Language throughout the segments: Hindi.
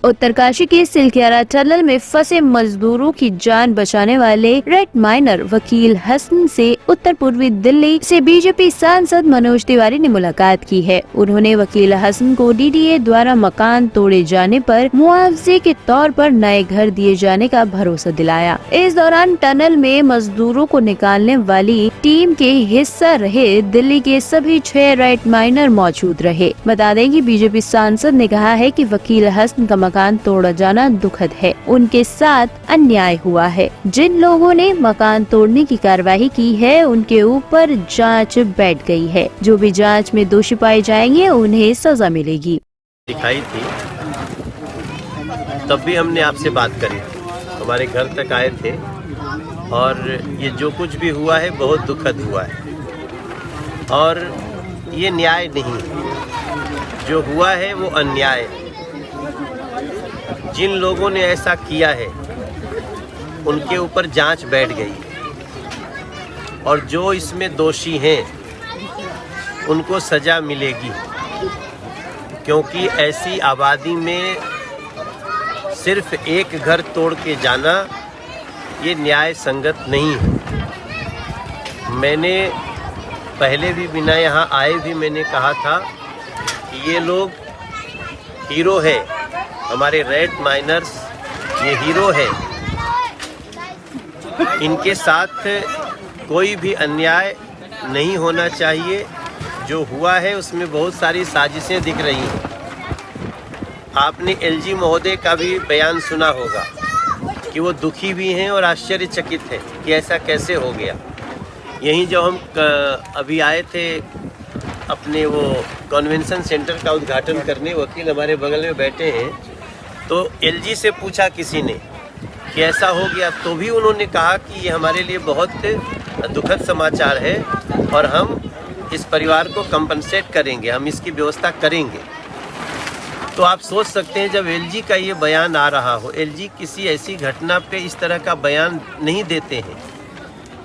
उत्तरकाशी के सिलकियारा टनल में फंसे मजदूरों की जान बचाने वाले रेड माइनर वकील हसन से उत्तर पूर्वी दिल्ली से बीजेपी सांसद मनोज तिवारी ने मुलाकात की है। उन्होंने वकील हसन को डीडीए द्वारा मकान तोड़े जाने पर मुआवजे के तौर पर नए घर दिए जाने का भरोसा दिलाया। इस दौरान टनल में मजदूरों को निकालने वाली टीम के हिस्सा रहे दिल्ली के सभी 6 रेड माइनर मौजूद रहे। बता दें कि बीजेपी सांसद ने कहा है कि वकील हसन का मकान तोड़ा जाना दुखद है। उनके साथ अन्याय हुआ है। जिन लोगों ने मकान तोड़ने की कार्रवाई की है उनके ऊपर जांच बैठ गई है। जो भी जांच में दोषी पाए जाएंगे उन्हें सजा मिलेगी। दिखाई थी तब भी हमने आपसे बात करी, हमारे घर तक आए थे और ये जो कुछ भी हुआ है बहुत दुखद हुआ है और ये न्याय नहीं है। जो हुआ है वो अन्याय है। जिन लोगों ने ऐसा किया है उनके ऊपर जांच बैठ गई है और जो इसमें दोषी हैं उनको सजा मिलेगी, क्योंकि ऐसी आबादी में सिर्फ एक घर तोड़ के जाना ये न्याय संगत नहीं है। मैंने पहले भी बिना यहाँ आए भी मैंने कहा था कि ये लोग हीरो है, हमारे रेड माइनर्स ये हीरो है। इनके साथ कोई भी अन्याय नहीं होना चाहिए। जो हुआ है उसमें बहुत सारी साजिशें दिख रही हैं। आपने एलजी महोदय का भी बयान सुना होगा कि वो दुखी भी हैं और आश्चर्यचकित हैं कि ऐसा कैसे हो गया। यहीं जो हम अभी आए थे अपने वो कन्वेंशन सेंटर का उद्घाटन करने, वकील हमारे बगल में बैठे हैं, तो एलजी से पूछा किसी ने कि ऐसा हो गया, तो भी उन्होंने कहा कि ये हमारे लिए बहुत दुखद समाचार है और हम इस परिवार को कंपनसेट करेंगे, हम इसकी व्यवस्था करेंगे। तो आप सोच सकते हैं जब एलजी का ये बयान आ रहा हो, एलजी किसी ऐसी घटना पे इस तरह का बयान नहीं देते हैं।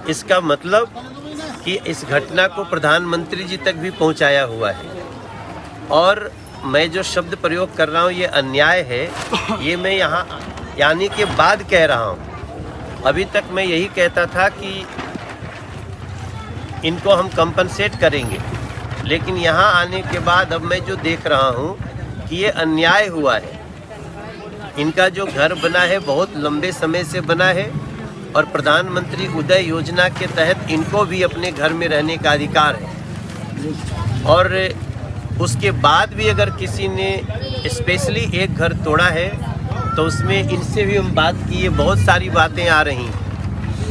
इसका मतलब कि इस घटना को प्रधानमंत्री जी तक भी पहुंचाया हुआ है और मैं जो शब्द प्रयोग कर रहा हूँ ये अन्याय है। ये मैं यहाँ यानी के बाद कह रहा हूँ। अभी तक मैं यही कहता था कि इनको हम कंपनसेट करेंगे, लेकिन यहाँ आने के बाद अब मैं जो देख रहा हूँ कि ये अन्याय हुआ है। इनका जो घर बना है बहुत लंबे समय से बना है और प्रधानमंत्री उदय योजना के तहत इनको भी अपने घर में रहने का अधिकार है और उसके बाद भी अगर किसी ने स्पेशली एक घर तोड़ा है तो उसमें इनसे भी हम बात की है। बहुत सारी बातें आ रही हैं।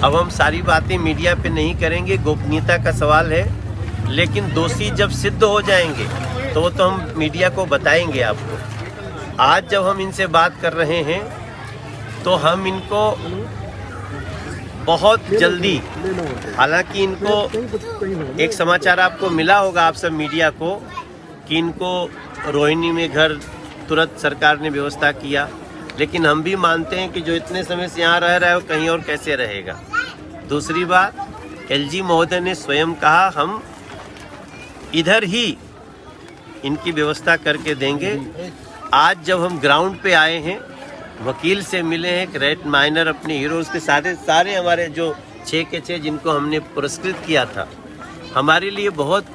अब हम सारी बातें मीडिया पे नहीं करेंगे, गोपनीयता का सवाल है, लेकिन दोषी जब सिद्ध हो जाएंगे तो वो तो हम मीडिया को बताएंगे आपको। आज जब हम इनसे बात कर रहे हैं तो हम इनको बहुत जल्दी, हालांकि इनको एक समाचार आपको मिला होगा आप सब मीडिया को कि इनको रोहिणी में घर तुरंत सरकार ने व्यवस्था किया, लेकिन हम भी मानते हैं कि जो इतने समय से यहाँ रह रहा है वो कहीं और कैसे रहेगा। दूसरी बात, एलजी महोदय ने स्वयं कहा हम इधर ही इनकी व्यवस्था करके देंगे। आज जब हम ग्राउंड पे आए हैं, वकील से मिले हैं, रेड माइनर अपने हीरोज के सारे हमारे जो 6 के 6 जिनको हमने पुरस्कृत किया था, हमारे लिए बहुत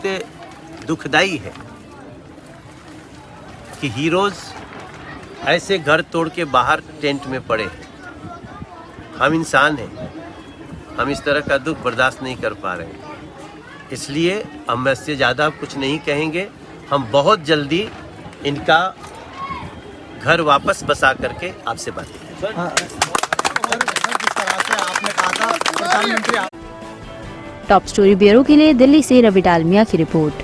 दुखदाई है कि हीरोज ऐसे घर तोड़ के बाहर टेंट में पड़े हैं। हम इंसान हैं, हम इस तरह का दुख बर्दाश्त नहीं कर पा रहे। इसलिए हम इससे ज़्यादा कुछ नहीं कहेंगे। हम बहुत जल्दी इनका घर वापस बसा करके आपसे बात करेंगे। टॉप स्टोरी ब्यूरो के लिए दिल्ली से रवि डालमिया की रिपोर्ट।